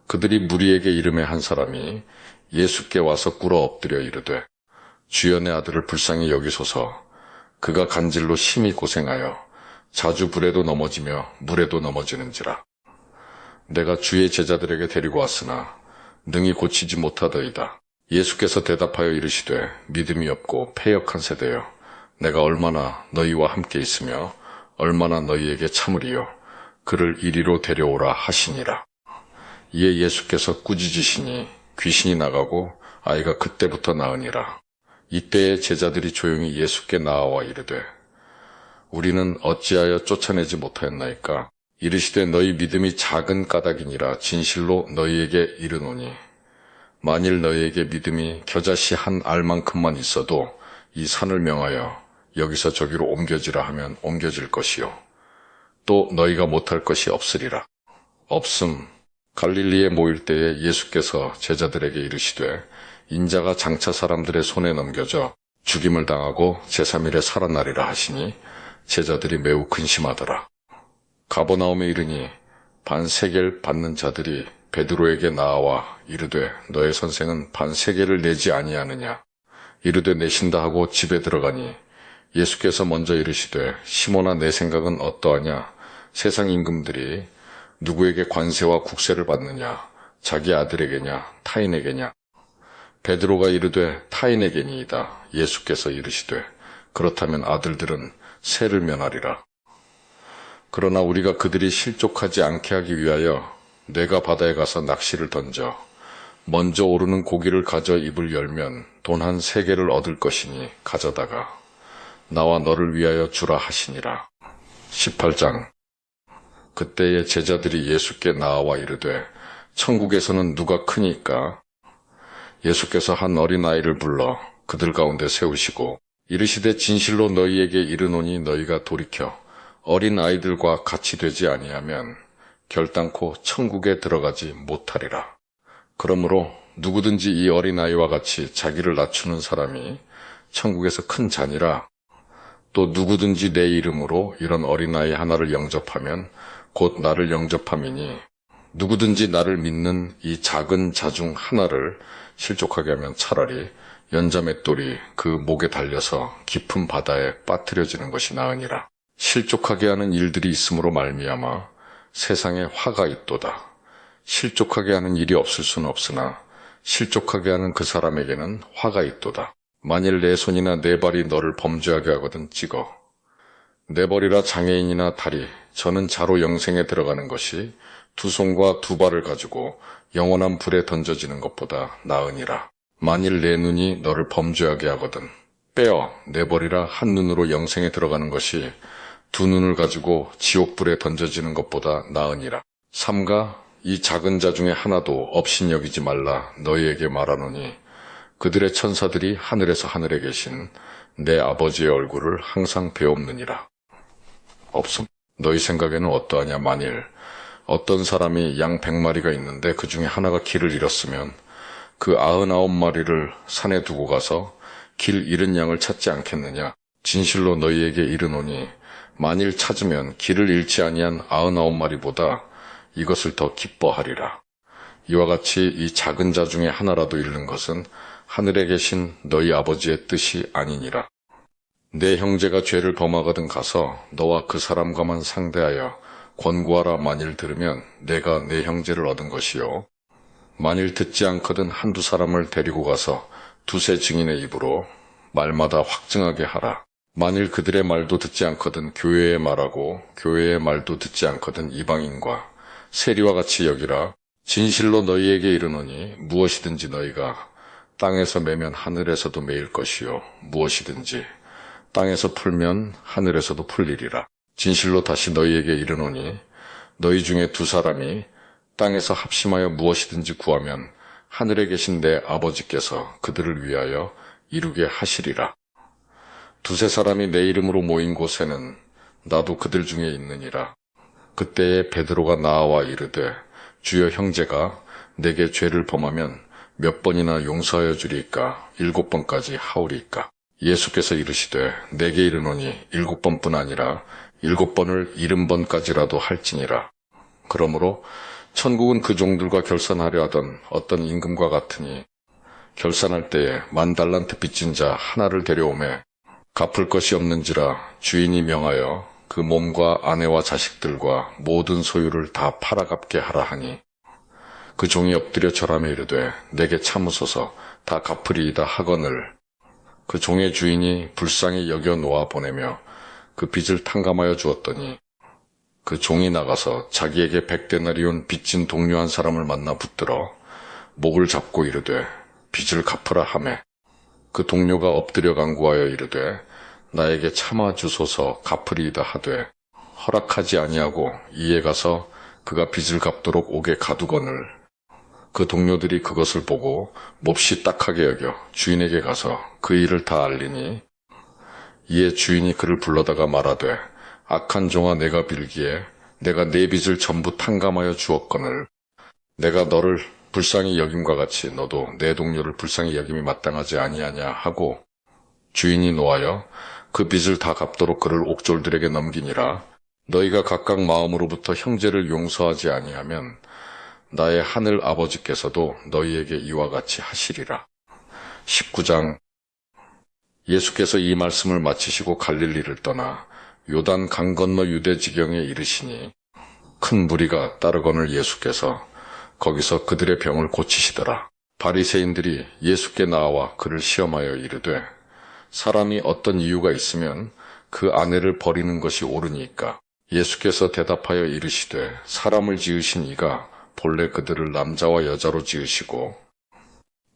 그들이 무리에게 이름에 한 사람이 예수께 와서 꿇어 엎드려 이르되 주여 내 아들을 불쌍히 여기소서. 그가 간질로 심히 고생하여 자주 불에도 넘어지며 물에도 넘어지는지라. 내가 주의 제자들에게 데리고 왔으나 능히 고치지 못하더이다. 예수께서 대답하여 이르시되 믿음이 없고 패역한 세대여 내가 얼마나 너희와 함께 있으며 얼마나 너희에게 참으리요 그를 이리로 데려오라 하시니라. 이에 예수께서 꾸짖으시니 귀신이 나가고 아이가 그때부터 나으니라. 이때에 제자들이 조용히 예수께 나아와 이르되 우리는 어찌하여 쫓아내지 못하였나이까? 이르시되 너희 믿음이 작은 까닭이니라. 진실로 너희에게 이르노니 만일 너희에게 믿음이 겨자씨 한 알만큼만 있어도 이 산을 명하여 여기서 저기로 옮겨지라 하면 옮겨질 것이요 또 너희가 못할 것이 없으리라. 없음. 갈릴리에 모일 때에 예수께서 제자들에게 이르시되 인자가 장차 사람들의 손에 넘겨져 죽임을 당하고 제3일에 살아나리라 하시니 제자들이 매우 근심하더라. 가버나움에 이르니 반세겔 받는 자들이 베드로에게 나와 이르되 너의 선생은 반세겔을 내지 아니하느냐? 이르되 내신다 하고 집에 들어가니 예수께서 먼저 이르시되 시몬아 내 생각은 어떠하냐? 세상 임금들이 누구에게 관세와 국세를 받느냐? 자기 아들에게냐? 타인에게냐? 베드로가 이르되 타인에게니이다. 예수께서 이르시되 그렇다면 아들들은 세를 면하리라. 그러나 우리가 그들이 실족하지 않게 하기 위하여 내가 바다에 가서 낚시를 던져 먼저 오르는 고기를 가져 입을 열면 돈 한 3개를 얻을 것이니 가져다가 나와 너를 위하여 주라 하시니라. 18장. 그때에 제자들이 예수께 나와 이르되 천국에서는 누가 크니까? 예수께서 한 어린아이를 불러 그들 가운데 세우시고 이르시되 진실로 너희에게 이르노니 너희가 돌이켜 어린아이들과 같이 되지 아니하면 결단코 천국에 들어가지 못하리라. 그러므로 누구든지 이 어린아이와 같이 자기를 낮추는 사람이 천국에서 큰 자니라. 또 누구든지 내 이름으로 이런 어린아이 하나를 영접하면 곧 나를 영접함이니 누구든지 나를 믿는 이 작은 자 중 하나를 실족하게 하면 차라리 연자맷돌이 그 목에 달려서 깊은 바다에 빠뜨려지는 것이 나으니라. 실족하게 하는 일들이 있음으로 말미암아 세상에 화가 있도다. 실족하게 하는 일이 없을 수는 없으나 실족하게 하는 그 사람에게는 화가 있도다. 만일 내 손이나 내 발이 너를 범죄하게 하거든 찍어 내버리라. 장애인이나 다리 저는 자로 영생에 들어가는 것이 2손과 2발을 가지고 영원한 불에 던져지는 것보다 나으니라. 만일 내 눈이 너를 범죄하게 하거든 빼어 내버리라. 한 눈으로 영생에 들어가는 것이 2눈을 가지고 지옥불에 던져지는 것보다 나으니라. 삼가 이 작은 자 중에 하나도 업신여기지 말라. 너희에게 말하노니 그들의 천사들이 하늘에서 하늘에 계신 내 아버지의 얼굴을 항상 배옵느니라. 없음. 너희 생각에는 어떠하냐? 만일 어떤 사람이 양 100마리가 있는데 그 중에 하나가 길을 잃었으면 그 99마리를 산에 두고 가서 길 잃은 양을 찾지 않겠느냐? 진실로 너희에게 이르노니 만일 찾으면 길을 잃지 아니한 99마리보다 이것을 더 기뻐하리라. 이와 같이 이 작은 자 중에 하나라도 잃는 것은 하늘에 계신 너희 아버지의 뜻이 아니니라. 내 형제가 죄를 범하거든 가서 너와 그 사람과만 상대하여 권고하라. 만일 들으면 내가 내 형제를 얻은 것이요, 만일 듣지 않거든 한두 사람을 데리고 가서 두세 증인의 입으로 말마다 확증하게 하라. 만일 그들의 말도 듣지 않거든 교회의 말하고 교회의 말도 듣지 않거든 이방인과 세리와 같이 여기라. 진실로 너희에게 이르노니 무엇이든지 너희가 땅에서 매면 하늘에서도 매일 것이요, 무엇이든지 땅에서 풀면 하늘에서도 풀리리라. 진실로 다시 너희에게 이르노니 너희 중에 두 사람이 땅에서 합심하여 무엇이든지 구하면 하늘에 계신 내 아버지께서 그들을 위하여 이루게 하시리라. 두세 사람이 내 이름으로 모인 곳에는 나도 그들 중에 있느니라. 그때에 베드로가 나와 이르되 주여, 형제가 내게 죄를 범하면 몇 번이나 용서하여 주리이까? 7번까지 하오리이까? 예수께서 이르시되 내게 이르노니 7번뿐 아니라 7번을 70번까지라도 할지니라. 그러므로 천국은 그 종들과 결산하려 하던 어떤 임금과 같으니 결산할 때에 10,000달란트 빚진 자 하나를 데려오매 갚을 것이 없는지라 주인이 명하여 그 몸과 아내와 자식들과 모든 소유를 다 팔아 갚게 하라 하니, 그 종이 엎드려 절하며 이르되 내게 참으소서 다 갚으리이다 하거늘, 그 종의 주인이 불쌍히 여겨 놓아 보내며 그 빚을 탕감하여 주었더니 그 종이 나가서 자기에게 100데나리온 빚진 동료 한 사람을 만나 붙들어 목을 잡고 이르되 빚을 갚으라 하매, 그 동료가 엎드려 간구하여 이르되 나에게 참아 주소서 갚으리이다 하되 허락하지 아니하고 이에 가서 그가 빚을 갚도록 옥에 가두거늘, 그 동료들이 그것을 보고 몹시 딱하게 여겨 주인에게 가서 그 일을 다 알리니, 이에 주인이 그를 불러다가 말하되 악한 종아, 내가 빌기에 내가 네 빚을 전부 탕감하여 주었거늘 내가 너를 불쌍히 여김과 같이 너도 내 동료를 불쌍히 여김이 마땅하지 아니하냐 하고, 주인이 노하여 그 빚을 다 갚도록 그를 옥졸들에게 넘기니라. 너희가 각각 마음으로부터 형제를 용서하지 아니하면 나의 하늘 아버지께서도 너희에게 이와 같이 하시리라. 19장. 예수께서 이 말씀을 마치시고 갈릴리를 떠나 요단 강 건너 유대 지경에 이르시니 큰 무리가 따르거늘 예수께서 거기서 그들의 병을 고치시더라. 바리새인들이 예수께 나와 그를 시험하여 이르되 사람이 어떤 이유가 있으면 그 아내를 버리는 것이 옳으니까? 예수께서 대답하여 이르시되 사람을 지으신 이가 본래 그들을 남자와 여자로 지으시고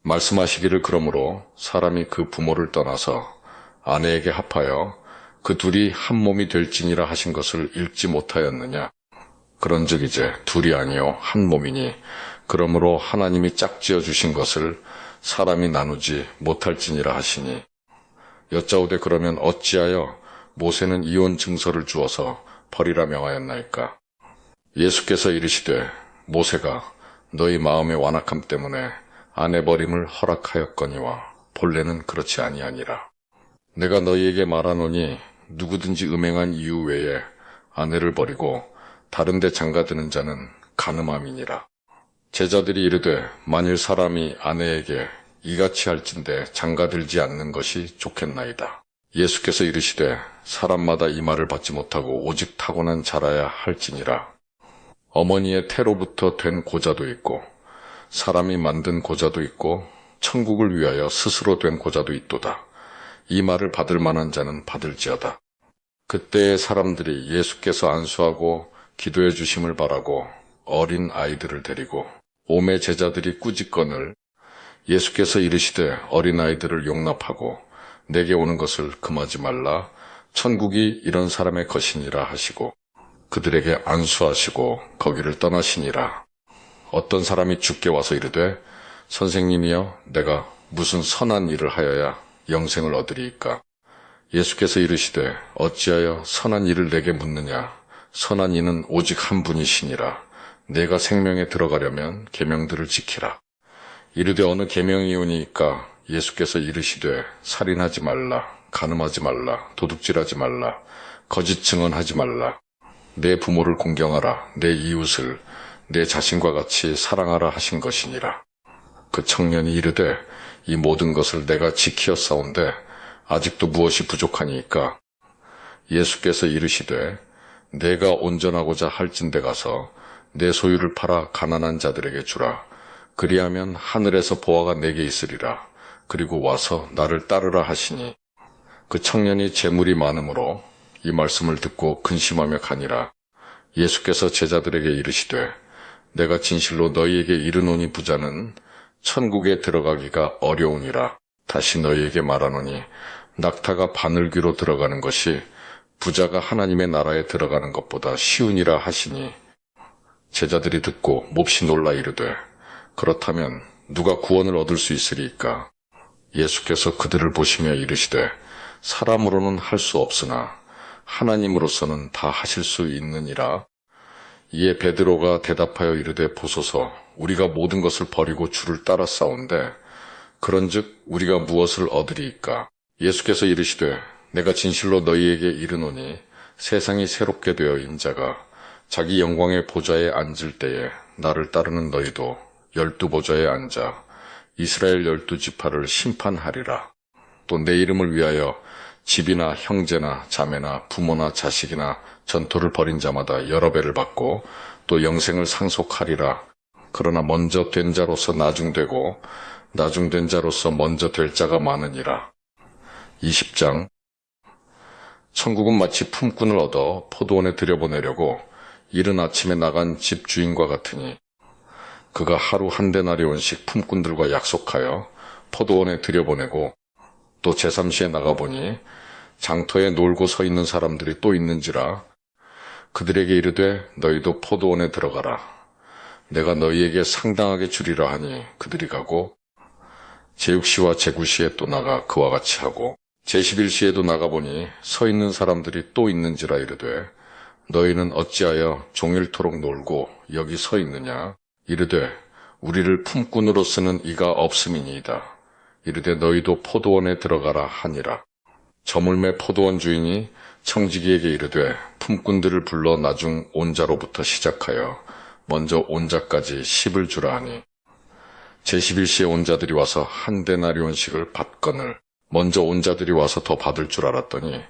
말씀하시기를 그러므로 사람이 그 부모를 떠나서 아내에게 합하여 그 둘이 한 몸이 될지니라 하신 것을 읽지 못하였느냐? 그런즉 이제 둘이 아니요 한 몸이니, 그러므로 하나님이 짝지어 주신 것을 사람이 나누지 못할지니라 하시니, 여짜오되 그러면 어찌하여 모세는 이혼 증서를 주어서 버리라 명하였나이까? 예수께서 이르시되 모세가 너희 마음의 완악함 때문에 아내 버림을 허락하였거니와 본래는 그렇지 아니하니라. 내가 너희에게 말하노니 누구든지 음행한 이유 외에 아내를 버리고 다른 데 장가드는 자는 간음함이니라. 제자들이 이르되 만일 사람이 아내에게 이같이 할진대 장가들지 않는 것이 좋겠나이다. 예수께서 이르시되 사람마다 이 말을 받지 못하고 오직 타고난 자라야 할지니라. 어머니의 태로부터 된 고자도 있고 사람이 만든 고자도 있고 천국을 위하여 스스로 된 고자도 있도다. 이 말을 받을 만한 자는 받을지어다. 그때의 사람들이 예수께서 안수하고 기도해 주심을 바라고 어린 아이들을 데리고 오매 제자들이 꾸짖거늘 예수께서 이르시되 어린아이들을 용납하고 내게 오는 것을 금하지 말라. 천국이 이런 사람의 것이니라 하시고 그들에게 안수하시고 거기를 떠나시니라. 어떤 사람이 주께 와서 이르되 선생님이여 내가 무슨 선한 일을 하여야 영생을 얻으리이까? 예수께서 이르시되 어찌하여 선한 일을 내게 묻느냐? 선한 이는 오직 한 분이시니라. 내가 생명에 들어가려면 계명들을 지키라. 이르되 어느 계명이오니까? 예수께서 이르시되 살인하지 말라, 간음하지 말라, 도둑질하지 말라, 거짓 증언하지 말라, 내 부모를 공경하라, 내 이웃을 내 자신과 같이 사랑하라 하신 것이니라. 그 청년이 이르되 이 모든 것을 내가 지키었사온데 아직도 무엇이 부족하니까? 예수께서 이르시되 내가 온전하고자 할진대 가서 내 소유를 팔아 가난한 자들에게 주라. 그리하면 하늘에서 보화가 내게 있으리라. 그리고 와서 나를 따르라 하시니 그 청년이 재물이 많으므로 이 말씀을 듣고 근심하며 가니라. 예수께서 제자들에게 이르시되 내가 진실로 너희에게 이르노니 부자는 천국에 들어가기가 어려우니라. 다시 너희에게 말하노니 낙타가 바늘귀로 들어가는 것이 부자가 하나님의 나라에 들어가는 것보다 쉬우니라 하시니 제자들이 듣고 몹시 놀라 이르되 그렇다면 누가 구원을 얻을 수 있으리이까? 예수께서 그들을 보시며 이르시되 사람으로는 할 수 없으나 하나님으로서는 다 하실 수 있느니라. 이에 베드로가 대답하여 이르되 보소서 우리가 모든 것을 버리고 주를 따라 싸운데 그런즉 우리가 무엇을 얻으리이까? 예수께서 이르시되 내가 진실로 너희에게 이르노니 세상이 새롭게 되어 인자가 자기 영광의 보좌에 앉을 때에 나를 따르는 너희도 12보좌에 앉아 이스라엘 12지파를 심판하리라. 또 내 이름을 위하여 집이나 형제나 자매나 부모나 자식이나 전토를 벌인 자마다 여러 배를 받고 또 영생을 상속하리라. 그러나 먼저 된 자로서 나중되고 나중된 자로서 먼저 될 자가 많으니라. 20장 천국은 마치 품꾼을 얻어 포도원에 들여보내려고 이른 아침에 나간 집 주인과 같으니 그가 하루 한 데나리온씩 품꾼들과 약속하여 포도원에 들여보내고 또 제3시에 나가보니 장터에 놀고 서 있는 사람들이 또 있는지라 그들에게 이르되 너희도 포도원에 들어가라. 내가 너희에게 상당하게 주리라 하니 그들이 가고 제6시와 제9시에 또 나가 그와 같이 하고 제11시에도 나가보니 서 있는 사람들이 또 있는지라 이르되 너희는 어찌하여 종일토록 놀고 여기 서 있느냐? 이르되 우리를 품꾼으로 쓰는 이가 없음이니이다. 이르되 너희도 포도원에 들어가라 하니라. 저물매 포도원 주인이 청지기에게 이르되 품꾼들을 불러 나중 온자로부터 시작하여 먼저 온자까지 10을 주라 하니 제11시에 온자들이 와서 한 데나리온씩을 받거늘 먼저 온자들이 와서 더 받을 줄 알았더니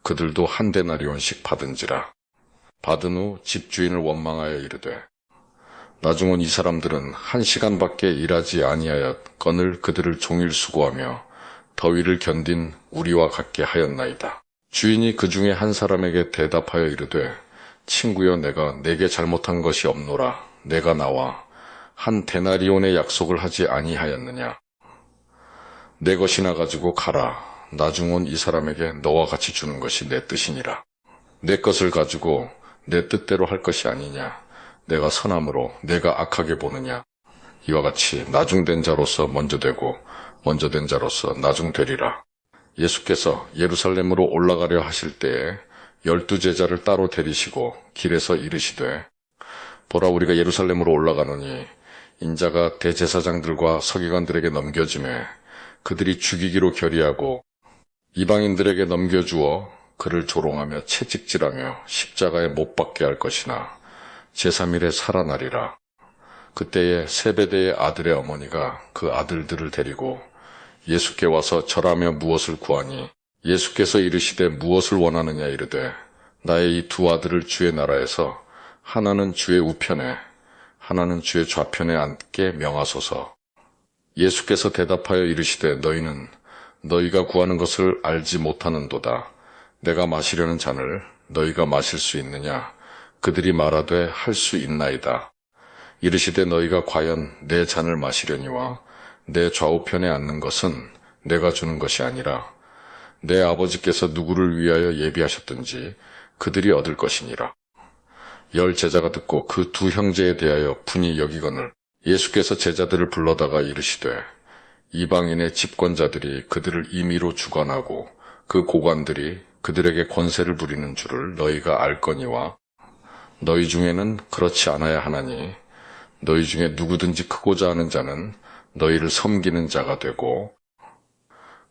그들도 한 데나리온씩 받은지라. 받은 후 집주인을 원망하여 이르되 나중 온 이 사람들은 1시간밖에 일하지 아니하였거늘 그들을 종일 수고하며 더위를 견딘 우리와 같게 하였나이다. 주인이 그 중에 한 사람에게 대답하여 이르되 친구여 내가 내게 잘못한 것이 없노라. 내가 나와 한 데나리온의 약속을 하지 아니하였느냐. 내 것이나 가지고 가라. 나중 온 이 사람에게 너와 같이 주는 것이 내 뜻이니라. 내 것을 가지고 내 뜻대로 할 것이 아니냐. 내가 선함으로 내가 악하게 보느냐. 이와 같이 나중된 자로서 먼저 되고 먼저 된 자로서 나중되리라. 예수께서 예루살렘으로 올라가려 하실 때에 12제자를 따로 데리시고 길에서 이르시되 보라 우리가 예루살렘으로 올라가노니 인자가 대제사장들과 서기관들에게 넘겨지매 그들이 죽이기로 결의하고 이방인들에게 넘겨주어 그를 조롱하며 채찍질하며 십자가에 못 박게 할 것이나 제3일에 살아나리라. 그때에 세베대의 아들의 어머니가 그 아들들을 데리고 예수께 와서 절하며 무엇을 구하니 예수께서 이르시되 무엇을 원하느냐 이르되 나의 이 두 아들을 주의 나라에서 하나는 주의 우편에 하나는 주의 좌편에 앉게 명하소서. 예수께서 대답하여 이르시되 너희는 너희가 구하는 것을 알지 못하는도다. 내가 마시려는 잔을 너희가 마실 수 있느냐? 그들이 말하되 할 수 있나이다. 이르시되 너희가 과연 내 잔을 마시려니와 내 좌우편에 앉는 것은 내가 주는 것이 아니라 내 아버지께서 누구를 위하여 예비하셨든지 그들이 얻을 것이니라. 10 제자가 듣고 그 두 형제에 대하여 분이 여기거늘 예수께서 제자들을 불러다가 이르시되 이방인의 집권자들이 그들을 임의로 주관하고 그 고관들이 그들에게 권세를 부리는 줄을 너희가 알거니와 너희 중에는 그렇지 않아야 하나니 너희 중에 누구든지 크고자 하는 자는 너희를 섬기는 자가 되고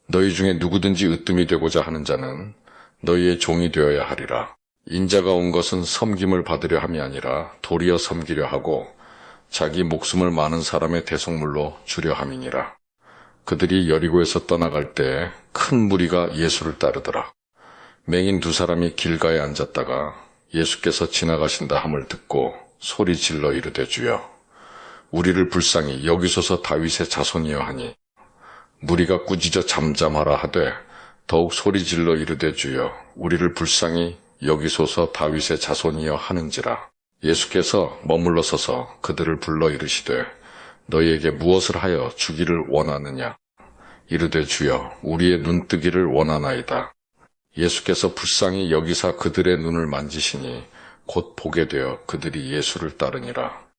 너희 중에 누구든지 으뜸이 되고자 하는 자는 너희의 종이 되어야 하리라. 인자가 온 것은 섬김을 받으려 함이 아니라 도리어 섬기려 하고 자기 목숨을 많은 사람의 대속물로 주려 함이니라. 그들이 여리고에서 떠나갈 때 큰 무리가 예수를 따르더라. 맹인 두 사람이 길가에 앉았다가 예수께서 지나가신다 함을 듣고 소리 질러 이르되 주여 우리를 불쌍히 여기소서 다윗의 자손이여 하니 무리가 꾸짖어 잠잠하라 하되 더욱 소리 질러 이르되 주여 우리를 불쌍히 여기소서 다윗의 자손이여 하는지라. 예수께서 머물러 서서 그들을 불러 이르시되 너희에게 무엇을 하여 주기를 원하느냐. 이르되 주여 우리의 눈뜨기를 원하나이다. 예수께서 불쌍히 여기사 그들의 눈을 만지시니 곧 보게 되어 그들이 예수를 따르니라.